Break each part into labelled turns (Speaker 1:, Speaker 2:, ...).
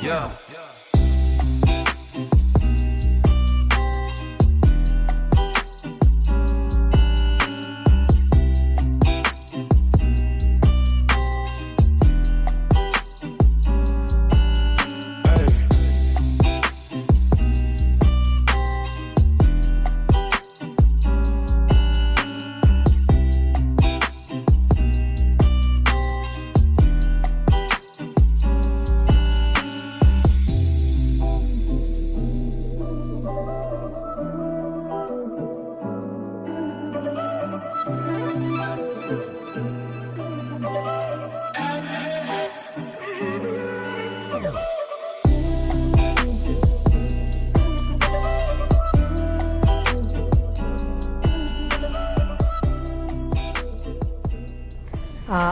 Speaker 1: Yeah.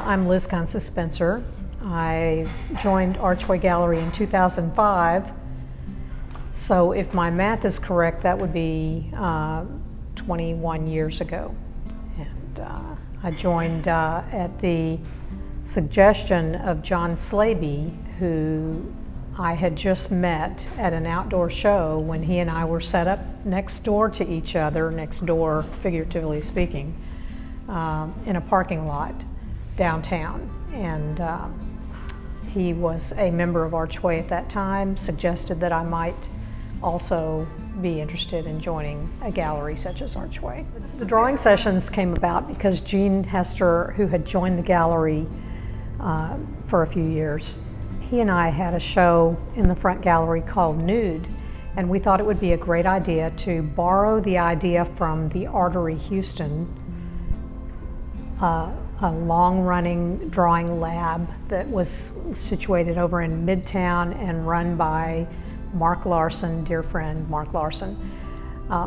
Speaker 2: I'm Liz Spencer. I joined Archway Gallery in 2005. So if my math is correct, that would be 21 years ago. And I joined at the suggestion of John Slaby, who I had just met at an outdoor show when he and I were set up next door to each other, next door, figuratively speaking, in a parking lot downtown. And he was a member of Archway at that time, suggested that I might also be interested in joining a gallery such as Archway. The drawing sessions came about because Gene Hester, who had joined the gallery for a few years, he and I had a show in the front gallery called Nude, and we thought it would be a great idea to borrow the idea from the Artery Houston, a long-running drawing lab that was situated over in Midtown and run by Mark Larson, dear friend Mark Larson.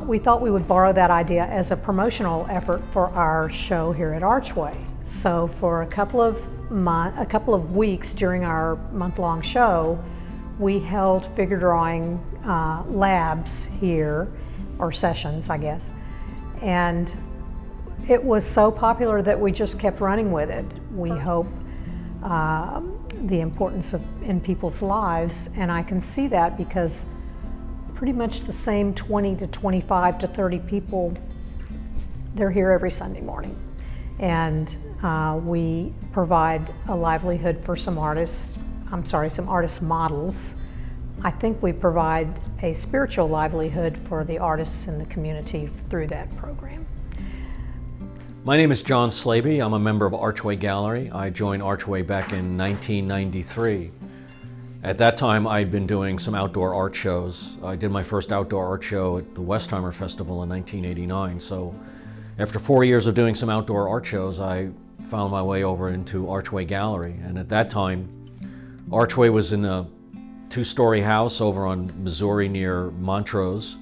Speaker 2: We thought we would borrow that idea as a promotional effort for our show here at Archway. So for a couple of weeks during our month-long show, we held figure drawing labs here, or sessions, I guess. And it was so popular that we just kept running with it. We hope the importance in people's lives, and I can see that because pretty much the same 20 to 25 to 30 people, they're here every Sunday morning. And we provide a livelihood for some artist models. I think we provide a spiritual livelihood for the artists in the community through that program.
Speaker 3: My name is John Slaby. I'm a member of Archway Gallery. I joined Archway back in 1993. At that time, I'd been doing some outdoor art shows. I did my first outdoor art show at the Westheimer Festival in 1989. So after 4 years of doing some outdoor art shows, I found my way over into Archway Gallery. And at that time, Archway was in a two-story house over on Missouri near Montrose.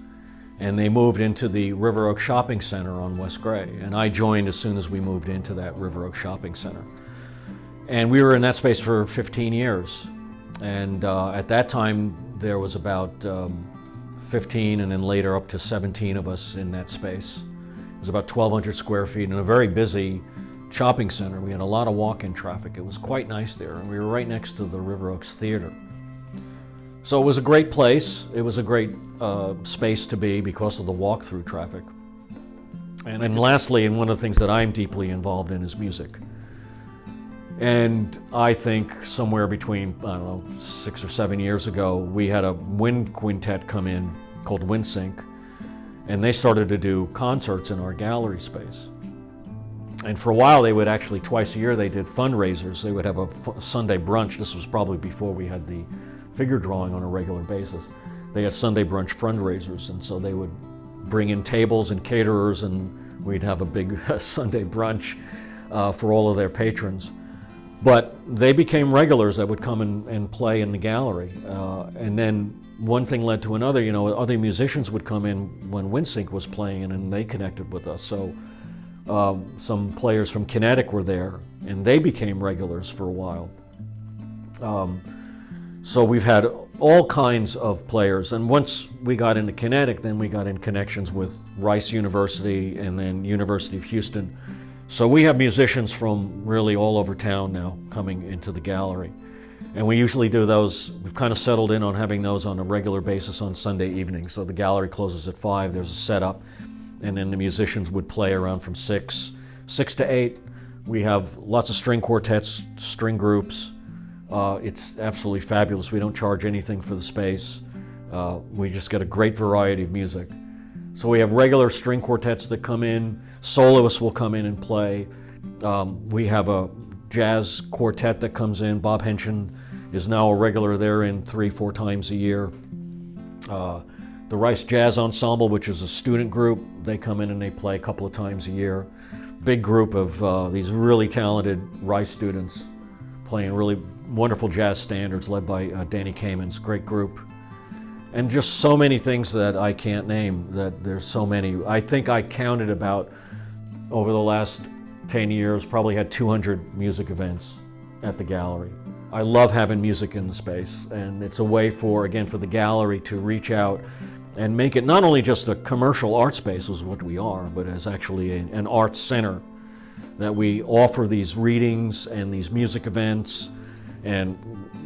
Speaker 3: And they moved into the River Oak Shopping Center on West Gray. And I joined as soon as we moved into that River Oak Shopping Center. And we were in that space for 15 years. And at that time, there was about 15 and then later up to 17 of us in that space. It was about 1,200 square feet and a very busy shopping center. We had a lot of walk-in traffic. It was quite nice there. And we were right next to the River Oaks Theater. So it was a great place. It was a great space to be because of the walk-through traffic. And lastly, and one of the things that I'm deeply involved in is music. And I think somewhere between, 6 or 7 years ago, we had a wind quintet come in called Wind Sync, and they started to do concerts in our gallery space. And for a while, they would actually, twice a year, they did fundraisers. They would have a Sunday brunch. This was probably before we had the figure drawing on a regular basis. They had Sunday brunch fundraisers, and so they would bring in tables and caterers, and we'd have a big Sunday brunch for all of their patrons. But they became regulars that would come and play in the gallery. And then one thing led to another. Other musicians would come in when WindSync was playing, and they connected with us. So some players from Kinetic were there, and they became regulars for a while. So we've had all kinds of players, and once we got into Kinetic, then we got in connections with Rice University and then University of Houston. So we have musicians from really all over town now coming into the gallery. And we usually do those, we've kind of settled in on having those on a regular basis on Sunday evenings. So the gallery closes at 5, there's a setup, and then the musicians would play around from 6 to 8. We have lots of string quartets, string groups. It's absolutely fabulous. We don't charge anything for the space. We just get a great variety of music. So we have regular string quartets that come in, soloists will come in and play. We have a jazz quartet that comes in. Bob Henshin is now a regular there in 3-4 times a year. The Rice Jazz Ensemble, which is a student group, they come in and they play a couple of times a year. Big group of these really talented Rice students playing really wonderful jazz standards led by Danny Kamens, great group. And just so many things that I can't name, that there's so many. I think I counted about, over the last 10 years, probably had 200 music events at the gallery. I love having music in the space, and it's a way for, again, for the gallery to reach out and make it not only just a commercial art space, is what we are, but as actually an arts center, that we offer these readings and these music events and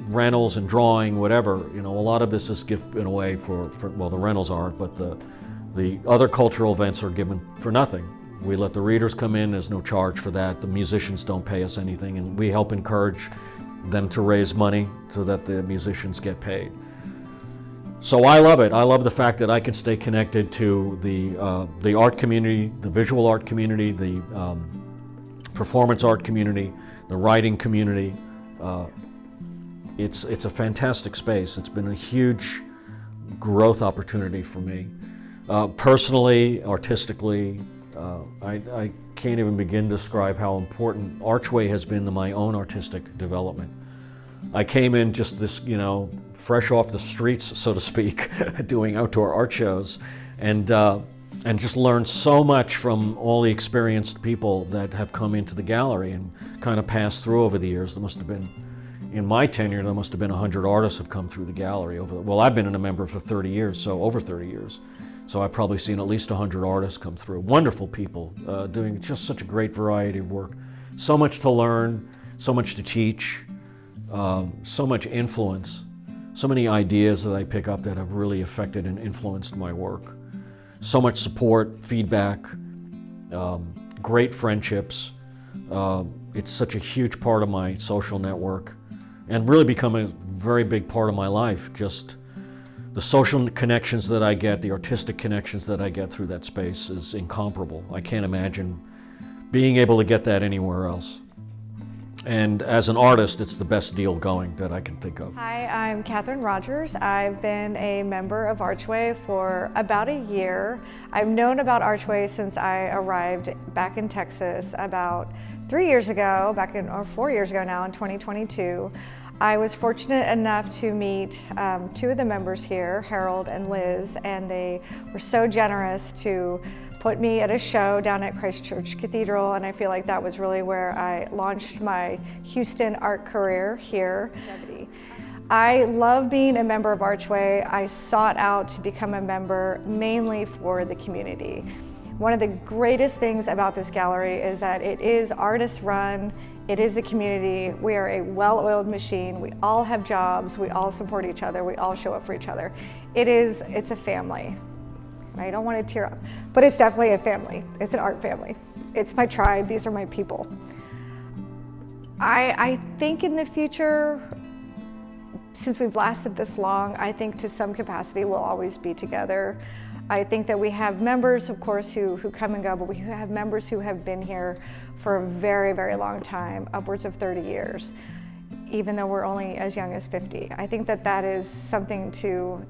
Speaker 3: rentals and drawing, whatever. You know, a lot of this is given away for well, the rentals aren't, but the other cultural events are given for nothing. We let the readers come in, there's no charge for that. The musicians don't pay us anything, and we help encourage them to raise money so that the musicians get paid. So I love it. I love the fact that I can stay connected to the art community, the visual art community, the performance art community, the writing community. It's a fantastic space. It's been a huge growth opportunity for me. Personally, artistically, I can't even begin to describe how important Archway has been to my own artistic development. I came in just this, you know, fresh off the streets, so to speak, doing outdoor art shows, and just learned so much from all the experienced people that have come into the gallery and kind of passed through over the years. There must have been, in my tenure, there must have been 100 artists have come through the gallery. Well, I've been a member for 30 years, so over 30 years. So I've probably seen at least 100 artists come through. Wonderful people doing just such a great variety of work. So much to learn, so much to teach, so much influence, so many ideas that I pick up that have really affected and influenced my work. So much support, feedback, great friendships. It's such a huge part of my social network and really become a very big part of my life. Just the social connections that I get, the artistic connections that I get through that space is incomparable. I can't imagine being able to get that anywhere else. And as an artist, it's the best deal going that I can think of.
Speaker 1: Hi, I'm Catherine Rogers. I've been a member of Archway for about a year. I've known about Archway since I arrived back in Texas about 3 years ago, or 4 years ago now in 2022. I was fortunate enough to meet 2 of the members here, Harold and Liz, and they were so generous to put me at a show down at Christchurch Cathedral, and I feel like that was really where I launched my Houston art career here. I love being a member of Archway. I sought out to become a member mainly for the community. One of the greatest things about this gallery is that it is artist run, it is a community, we are a well-oiled machine, we all have jobs, we all support each other, we all show up for each other. It's a family. I don't want to tear up, but it's definitely a family. It's an art family. It's my tribe, these are my people. I think in the future, since we've lasted this long, I think to some capacity we'll always be together. I think that we have members, of course, who come and go, but we have members who have been here for a very, very long time, upwards of 30 years, even though we're only as young as 50. I think that that is something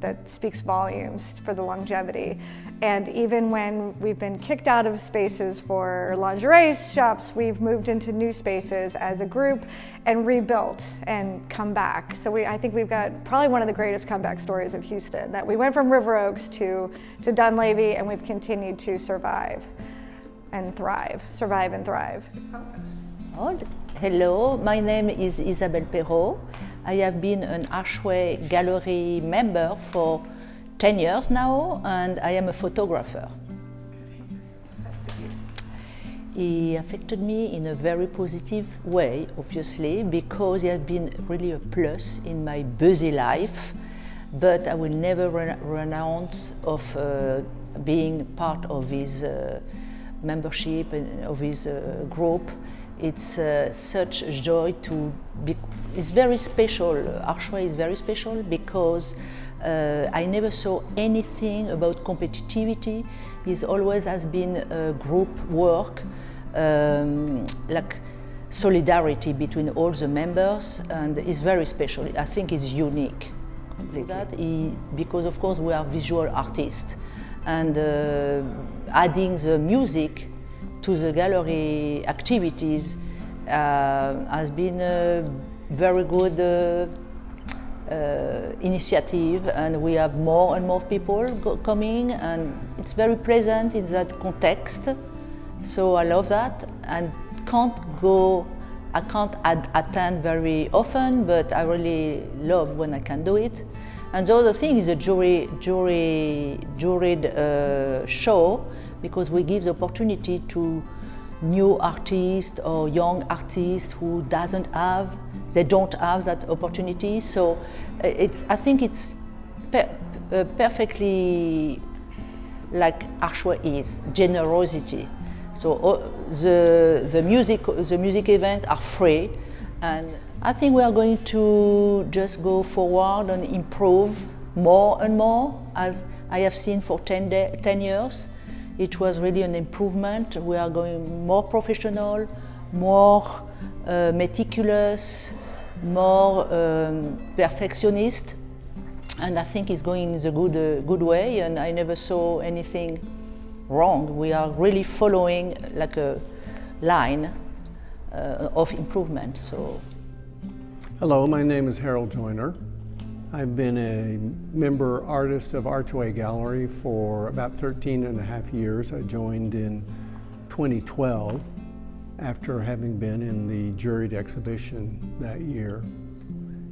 Speaker 1: that speaks volumes for the longevity. And even when we've been kicked out of spaces for lingerie shops, we've moved into new spaces as a group and rebuilt and come back. So I think we've got probably one of the greatest comeback stories of Houston, that we went from River Oaks to Dunleavy, and we've continued to survive and thrive.
Speaker 4: Oh, hello, my name is Isabelle Perrault. I have been an Archway Gallery member for 10 years now, and I am a photographer. He affected me in a very positive way, obviously, because he has been really a plus in my busy life. But I will never renounce of being part of his membership and of his group. It's such a joy to be. It's very special. Archway is very special because I never saw anything about competitivity. It always has been group work, like solidarity between all the members, and it's very special. I think it's unique. Because of course we are visual artists, and adding the music to the gallery activities has been a very good initiative, and we have more and more people coming, and it's very pleasant in that context. So I love that, and I can't attend very often, but I really love when I can do it. And the other thing is a juried show, because we give the opportunity to new artists or young artists who don't have that opportunity. So I think it's perfectly like Archway is, generosity. So the music events are free, and I think we are going to just go forward and improve more and more, as I have seen for 10 years. It was really an improvement. We are going more professional, more meticulous, more perfectionist, and I think it's going the good way, and I never saw anything wrong. We are really following like a line of improvement. So.
Speaker 5: Hello, my name is Harold Joyner. I've been a member artist of Archway Gallery for about 13 and a half years. I joined in 2012 after having been in the juried exhibition that year.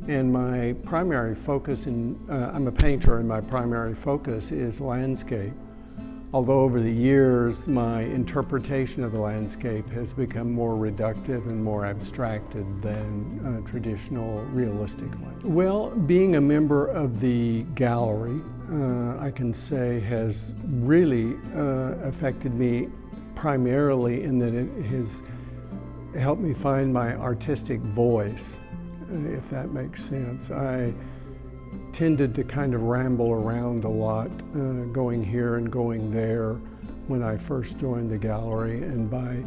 Speaker 5: And my primary focus, I'm a painter, and my primary focus is landscape. Although over the years my interpretation of the landscape has become more reductive and more abstracted than traditional realistic landscape. Well, being a member of the gallery, I can say has really affected me primarily in that it has helped me find my artistic voice, if that makes sense. I tended to kind of ramble around a lot, going here and going there when I first joined the gallery, and by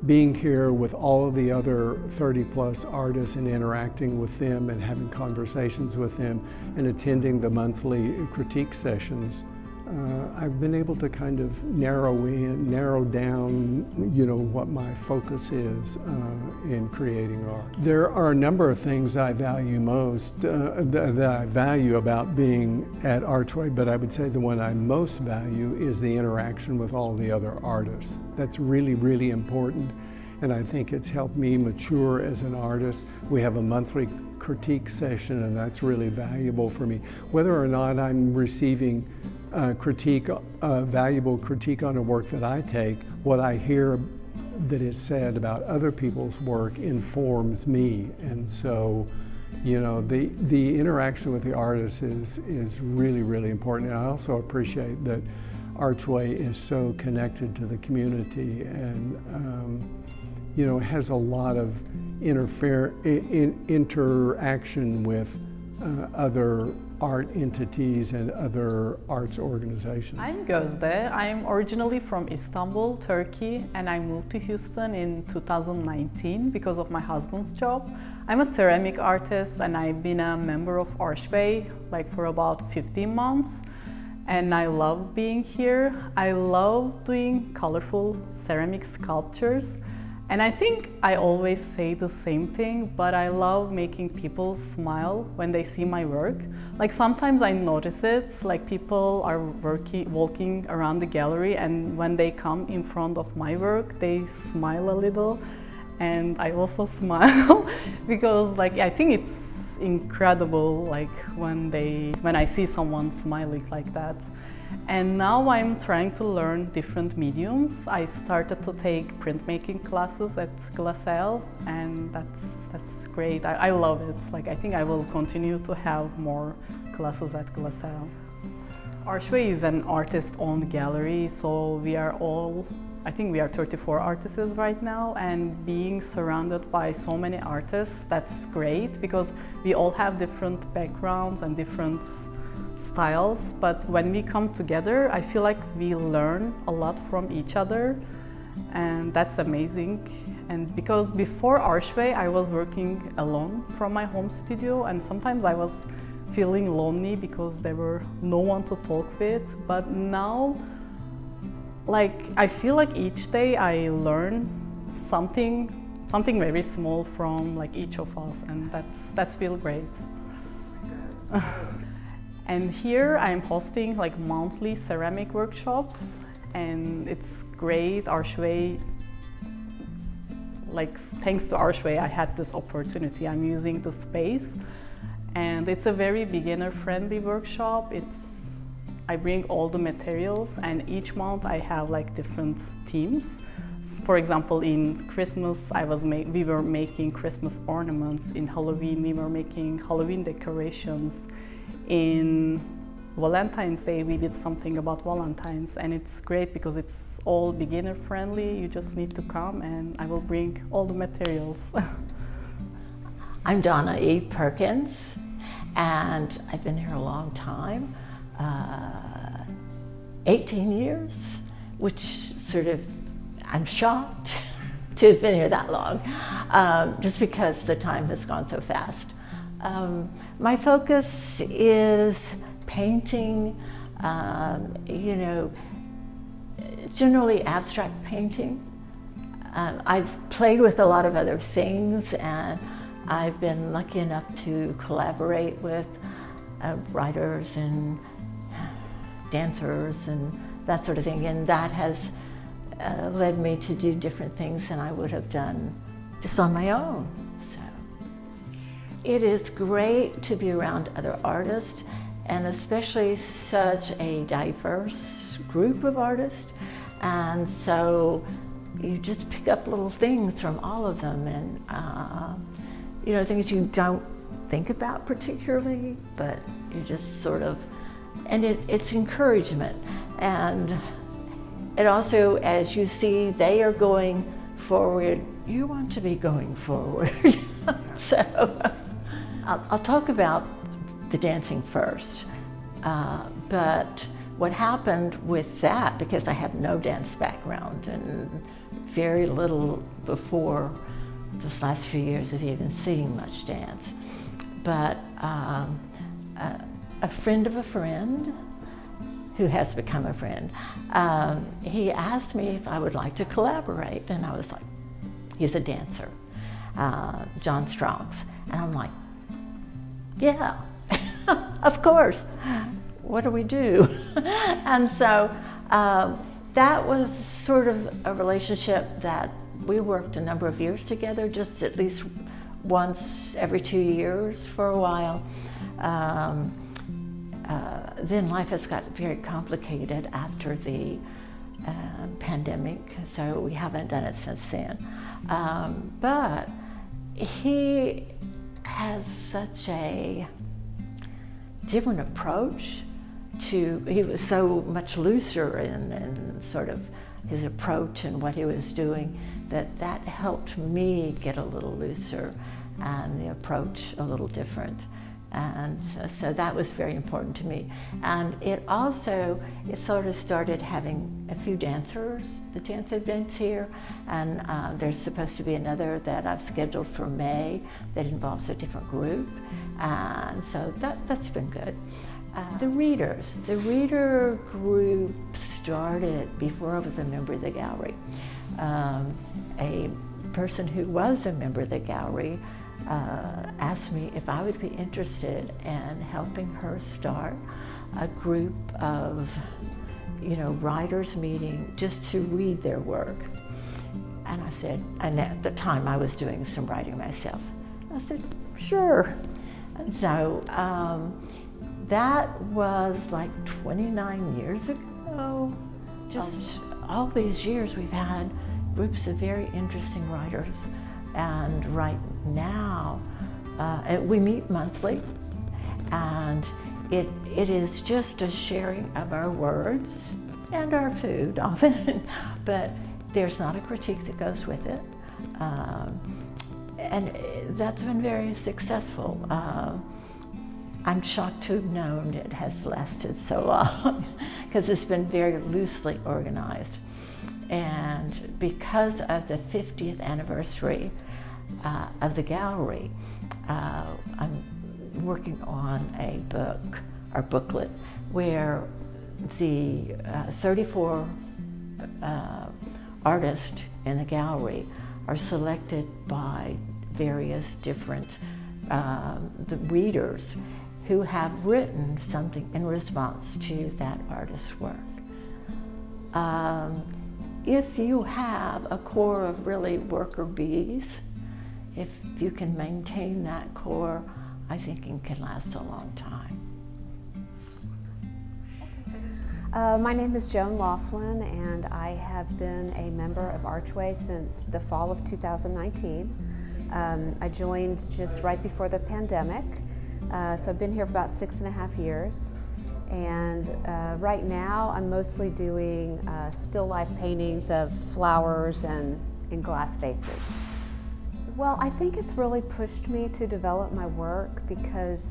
Speaker 5: being here with all of the other 30+ artists and interacting with them and having conversations with them and attending the monthly critique sessions, I've been able to kind of narrow down, what my focus is in creating art. There are a number of things I value most, that I value about being at Archway, but I would say the one I most value is the interaction with all the other artists. That's really, really important, and I think it's helped me mature as an artist. We have a monthly critique session, and that's really valuable for me. Whether or not I'm receiving valuable critique on a work that I take, what I hear that is said about other people's work informs me. And so, the interaction with the artist is really, really important. And I also appreciate that Archway is so connected to the community and has a lot of interaction with other art entities and other arts organizations.
Speaker 6: I'm Gözde. I'm originally from Istanbul, Turkey, and I moved to Houston in 2019 because of my husband's job. I'm a ceramic artist, and I've been a member of Archway for about 15 months, and I love being here. I love doing colorful ceramic sculptures. And I think I always say the same thing, but I love making people smile when they see my work. Sometimes I notice it, people are walking around the gallery, and when they come in front of my work, they smile a little. And I also smile because I think it's incredible when I see someone smiling like that. And now I'm trying to learn different mediums. I started to take printmaking classes at Glassell, and that's great. I love it. Like, I think I will continue to have more classes at Glassell. Archway is an artist-owned gallery, so we are all, I think we are 34 artists right now, and being surrounded by so many artists, that's great because we all have different backgrounds and different styles, but when we come together, I feel like we learn a lot from each other, and that's amazing. And because before Archway, I was working alone from my home studio, and sometimes I was feeling lonely because there were no one to talk with. But now, like, I feel like each day I learn something very small from like each of us, and that's feel great. And here I'm hosting like monthly ceramic workshops, and it's great. Archway, like, thanks to Archway, I had this opportunity. I'm using the space. And it's a very beginner-friendly workshop. I bring all the materials, and each month I have like different themes. For example, in Christmas, we were making Christmas ornaments. In Halloween, we were making Halloween decorations. In Valentine's Day, we did something about Valentine's, and it's great because it's all beginner-friendly. You just need to come, and I will bring all the materials.
Speaker 7: I'm Donna E. Perkins, and I've been here a long time, 18 years, which sort of, I'm shocked to have been here that long, just because the time has gone so fast. My focus is painting, you know, generally abstract painting. I've played with a lot of other things, and I've been lucky enough to collaborate with writers and dancers and that sort of thing, and that has led me to do different things than I would have done just on my own. So it is great to be around other artists, and especially such a diverse group of artists, and so you just pick up little things from all of them, and you know, things you don't think about particularly, but you just sort of, and it's encouragement. And it also, as you see, they are going forward, you want to be going forward. So I'll talk about the dancing first. But what happened with that, because I have no dance background and very little before this last few years of even seeing much dance, but a friend of a friend who has become a friend, he asked me if I would like to collaborate, and I was like, he's a dancer, John Strong's, and I'm like, yeah, of course, what do we do? And so that was sort of a relationship that we worked a number of years together, just at least once every 2 years for a while. Then life has got very complicated after the pandemic, so we haven't done it since then. But he has such a different approach to, he was so much looser in sort of his approach and what he was doing, that helped me get a little looser and the approach a little different. And so that was very important to me. And it sort of started having a few dancers, the dance events here, and there's supposed to be another that I've scheduled for May that involves a different group. And so that's been good. The reader group started before I was a member of the gallery. A person who was a member of the gallery asked me if I would be interested in helping her start a group of, writers meeting just to read their work. And I said, and at the time I was doing some writing myself. I said, sure. And so that was like 29 years ago. Just all these years we've had groups of very interesting writers, and right now we meet monthly, and it is just a sharing of our words and our food often, but there's not a critique that goes with it. And that's been very successful. I'm shocked to have known it has lasted so long because it's been very loosely organized. And because of the 50th anniversary of the gallery, I'm working on a book, or booklet, where the 34 artists in the gallery are selected by various different the readers who have written something in response to that artist's work. If you have a core of really worker bees, if you can maintain that core, I think it can last a long time.
Speaker 8: My name is Joan Laughlin, and I have been a member of Archway since the fall of 2019. I joined just right before the pandemic, so I've been here for about 6.5 years. And right now I'm mostly doing still life paintings of flowers and in glass vases. Well, I think it's really pushed me to develop my work because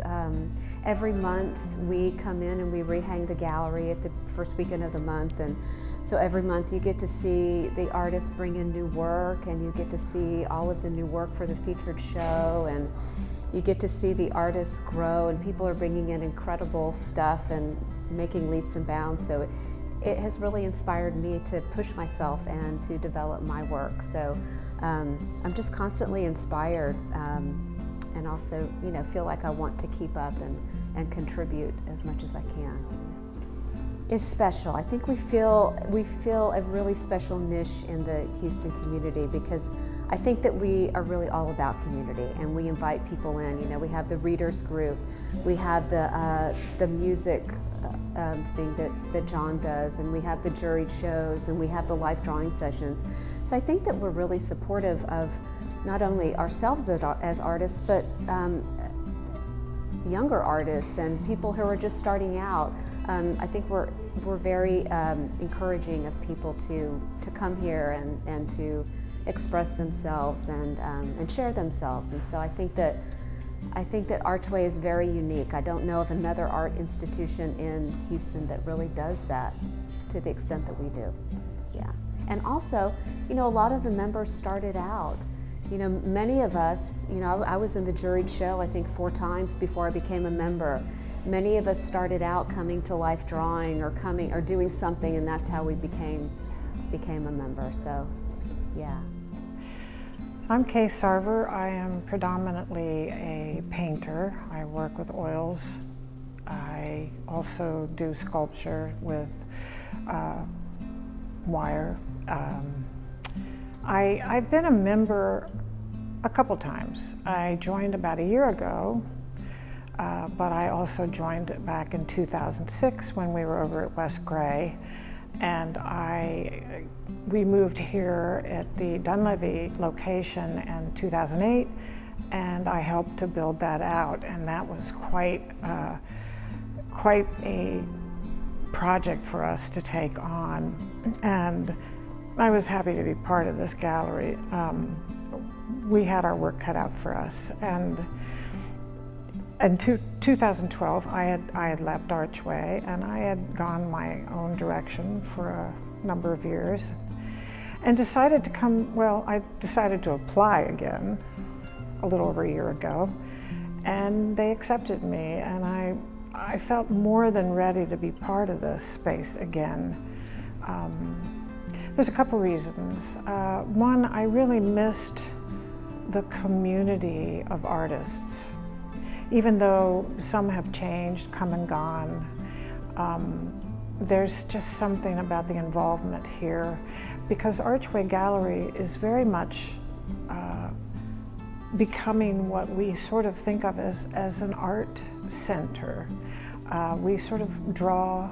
Speaker 8: every month we come in and we rehang the gallery at the first weekend of the month, and so every month you get to see the artists bring in new work, and you get to see all of the new work for the featured show, and you get to see the artists grow, and people are bringing in incredible stuff and making leaps and bounds. So it has really inspired me to push myself and to develop my work. So I'm just constantly inspired, and also, feel like I want to keep up and contribute as much as I can. It's special. I think we feel a really special niche in the Houston community because I think that we are really all about community, and we invite people in. We have the readers group, we have the music thing that John does, and we have the juried shows, and we have the life drawing sessions. So I think that we're really supportive of not only ourselves as artists, but younger artists and people who are just starting out. I think we're very encouraging of people to come here and to express themselves and share themselves. And so I think that Archway is very unique. I don't know of another art institution in Houston that really does that to the extent that we do. Yeah. And also, a lot of the members started out. Many of us, I was in the juried show I think 4 times before I became a member. Many of us started out coming to life drawing or doing something, and that's how we became a member. So, yeah.
Speaker 9: I'm Kay Sarver. I am predominantly a painter. I work with oils. I also do sculpture with wire. I've been a member a couple times. I joined about a year ago, but I also joined back in 2006 when we were over at West Gray, and we moved here at the Dunleavy location in 2008, and I helped to build that out, and that was quite a project for us to take on, and I was happy to be part of this gallery. We had our work cut out for us, and in 2012 I had left Archway, and I had gone my own direction for a number of years, and decided to apply again a little over a year ago, and they accepted me, and I felt more than ready to be part of this space again. There's a couple reasons. One, I really missed the community of artists. Even though some have changed, come and gone, there's just something about the involvement here, because Archway Gallery is very much becoming what we sort of think of as an art center. We sort of draw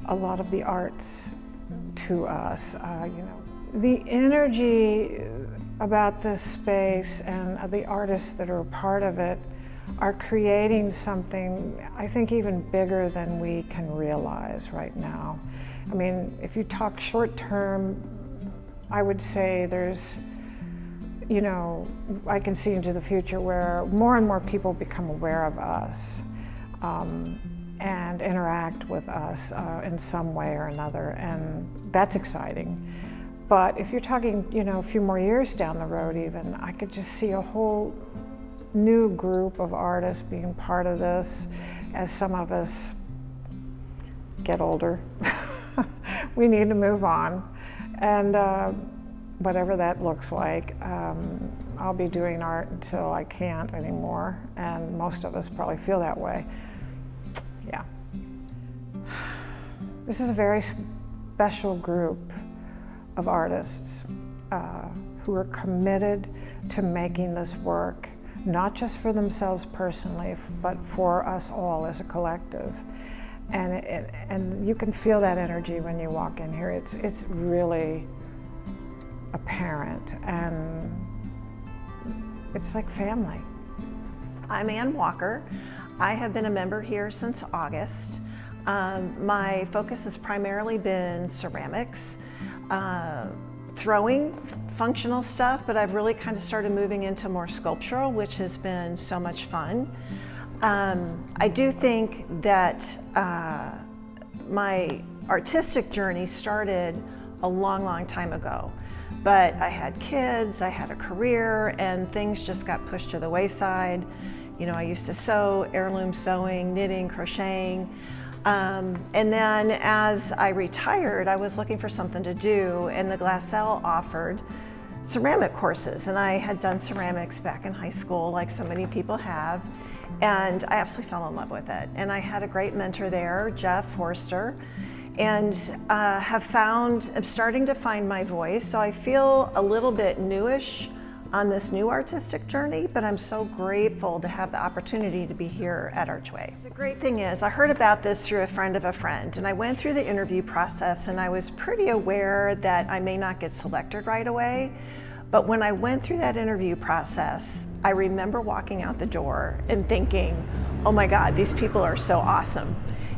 Speaker 9: a lot of the arts to us, The energy about this space and the artists that are a part of it are creating something, I think, even bigger than we can realize right now. I mean, if you talk short term, I would say there's, I can see into the future where more and more people become aware of us and interact with us in some way or another, and that's exciting. But if you're talking, a few more years down the road even, I could just see a whole new group of artists being part of this as some of us get older. We need to move on. And whatever that looks like, I'll be doing art until I can't anymore. And most of us probably feel that way. Yeah. This is a very special group of artists who are committed to making this work, not just for themselves personally, but for us all as a collective. And you can feel that energy when you walk in here. It's really apparent, and it's like family.
Speaker 10: I'm Ann Walker. I have been a member here since August. My focus has primarily been ceramics, throwing, functional stuff, but I've really kind of started moving into more sculptural, which has been so much fun. I do think that my artistic journey started a long, long time ago, but I had kids, I had a career, and things just got pushed to the wayside. I used to sew, heirloom sewing, knitting, crocheting. And then as I retired, I was looking for something to do, and the Glassell offered ceramic courses. And I had done ceramics back in high school, like so many people have, and I absolutely fell in love with it. And I had a great mentor there, Jeff Forster, and I'm starting to find my voice. So I feel a little bit newish on this new artistic journey, but I'm so grateful to have the opportunity to be here at Archway. The great thing is, I heard about this through a friend of a friend, and I went through the interview process, and I was pretty aware that I may not get selected right away. But when I went through that interview process, I remember walking out the door and thinking, oh my God, these people are so awesome.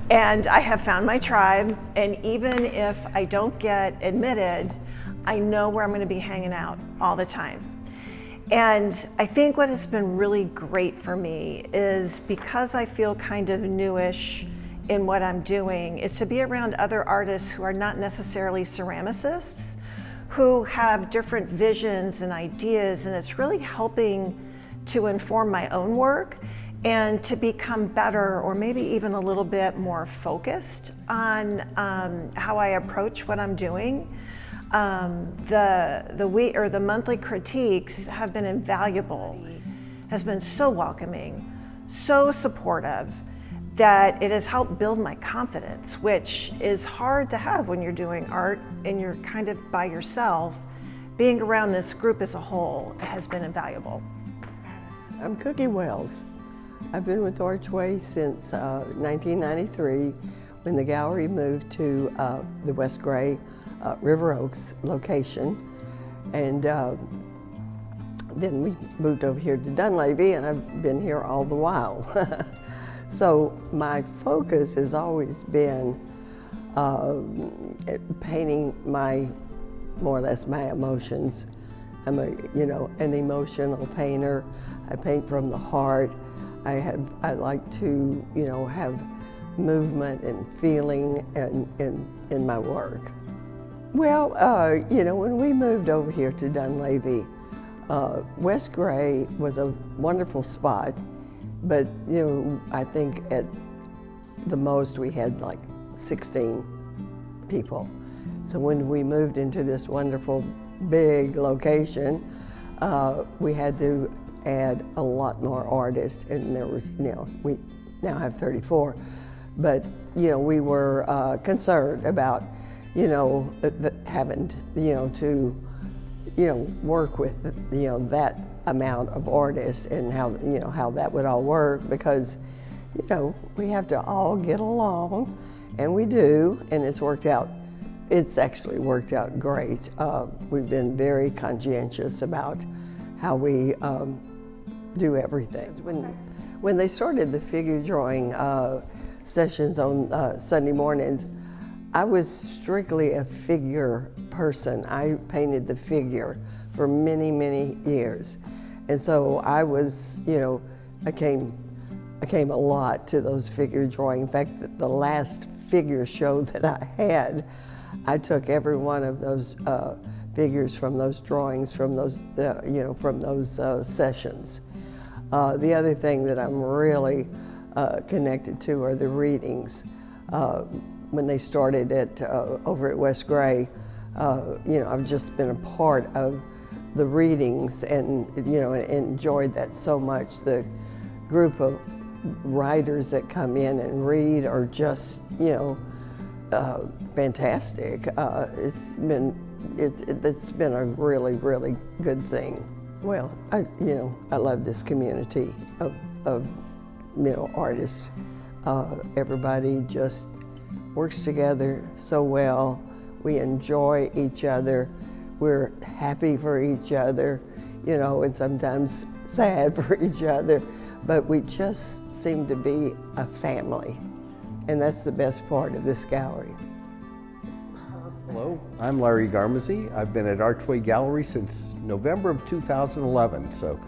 Speaker 10: And I have found my tribe, and even if I don't get admitted, I know where I'm going to be hanging out all the time. And I think what has been really great for me is, because I feel kind of newish in what I'm doing, is to be around other artists who are not necessarily ceramicists, who have different visions and ideas, and it's really helping to inform my own work and to become better, or maybe even a little bit more focused on how I approach what I'm doing. The monthly critiques have been invaluable, has been so welcoming, so supportive, that it has helped build my confidence, which is hard to have when you're doing art and you're kind of by yourself. Being around this group as a whole has been invaluable.
Speaker 11: I'm Cookie Wells. I've been with Archway since 1993, when the gallery moved to the West Gray River Oaks location, and then we moved over here to Dunleavy, and I've been here all the while. So my focus has always been painting more or less my emotions. I'm an emotional painter. I paint from the heart. I like to have movement and feeling in my work. Well, when we moved over here to Dunleavy, West Gray was a wonderful spot, but I think at the most we had like 16 people. So when we moved into this wonderful big location, we had to add a lot more artists, and there was, we now have 34, but we were concerned about having to work with that amount of artists, and how that would all work, because you know, we have to all get along, and we do, and it's worked out. It's actually worked out great. We've been very conscientious about how we do everything. When they started the figure drawing sessions on Sunday mornings, I was strictly a figure person. I painted the figure for many, many years. And so I was, you know, I came a lot to those figure drawing. In fact, the last figure show that I had, I took every one of those figures from those drawings, from those, you know, from those sessions. The other thing that I'm really connected to are the readings. When they started over at West Gray, you know, I've just been a part of the readings and, you know, enjoyed that so much. The group of writers that come in and read are just, you know, fantastic. It's been a really, really good thing. Well, you know, I love this community of you know, artists. Everybody just works together so well. We enjoy each other. We're happy for each other, you know, and sometimes sad for each other, but we just seem to be a family. And that's the best part of this gallery.
Speaker 12: Hello, I'm Larry Garmazy. I've been at Archway Gallery since November of 2011, so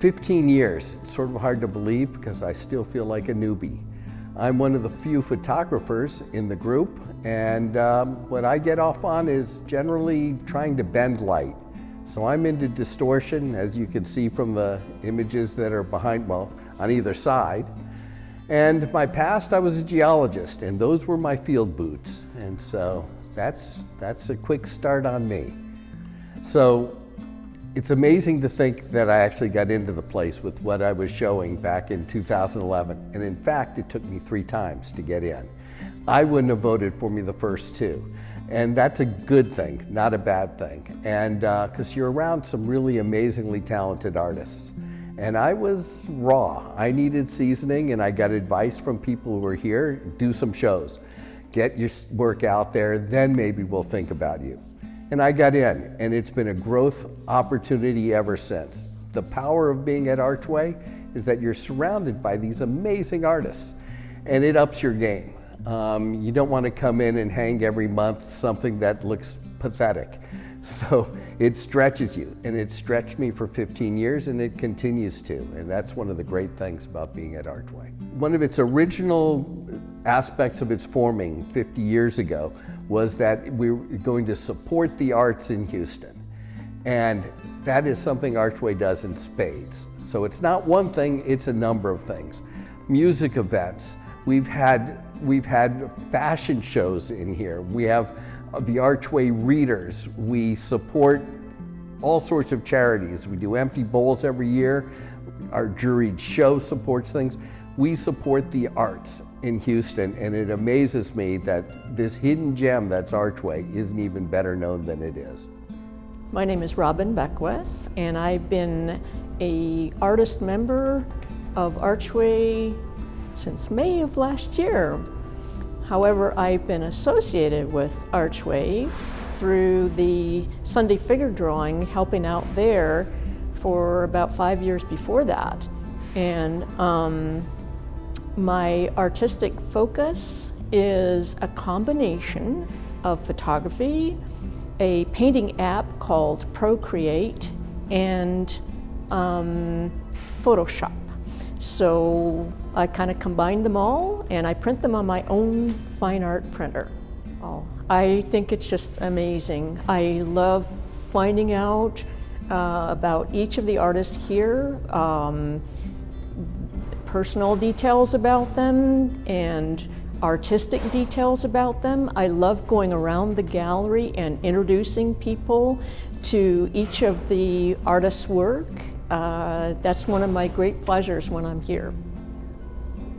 Speaker 12: 15 years. It's sort of hard to believe because I still feel like a newbie. I'm one of the few photographers in the group, and what I get off on is generally trying to bend light. So I'm into distortion, as you can see from the images that are behind, well, on either side. And my past, I was a geologist, and those were my field boots. And so that's a quick start on me. So it's amazing to think that I actually got into the place with what I was showing back in 2011. And in fact, it took me 3 times to get in. I wouldn't have voted for me the first 2. And that's a good thing, not a bad thing. And because you're around some really amazingly talented artists. And I was raw. I needed seasoning, and I got advice from people who were here: do some shows, get your work out there, then maybe we'll think about you. And I got in, and it's been a growth opportunity ever since. The power of being at Archway is that you're surrounded by these amazing artists, and it ups your game. You don't want to come in and hang every month something that looks pathetic. So it stretches you, and it stretched me for 15 years, and it continues to, and that's one of the great things about being at Archway. One of its original aspects of its forming 50 years ago was that we were going to support the arts in Houston, and that is something Archway does in spades. So it's not one thing, it's a number of things. Music events, we've had fashion shows in here, we have the Archway Readers. We support all sorts of charities. We do empty bowls every year. Our juried show supports things. We support the arts in Houston, and it amazes me that this hidden gem that's Archway isn't even better known than it is.
Speaker 13: My name is Robin Beckwith, and I've been an artist member of Archway since May of last year. However, I've been associated with Archway through the Sunday figure drawing, helping out there for about 5 years before that. And my artistic focus is a combination of photography, a painting app called Procreate, and Photoshop. So I kind of combine them all, and I print them on my own fine art printer. I think it's just amazing. I love finding out about each of the artists here, personal details about them and artistic details about them. I love going around the gallery and introducing people to each of the artists' work. That's one of my great pleasures when I'm here.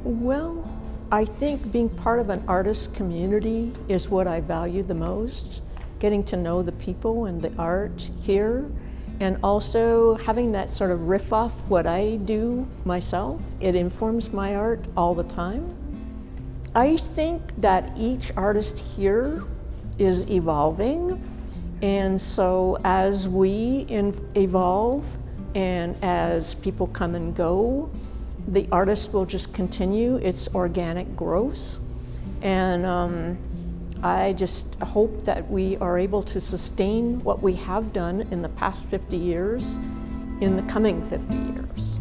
Speaker 13: Well, I think being part of an artist community is what I value the most, getting to know the people and the art here, And also having that sort of riff off what I do myself, it informs my art all the time. I think that each artist here is evolving, and so as we evolve and as people come and go, the artist will just continue its organic growth. And I just hope that we are able to sustain what we have done in the past 50 years in the coming 50 years.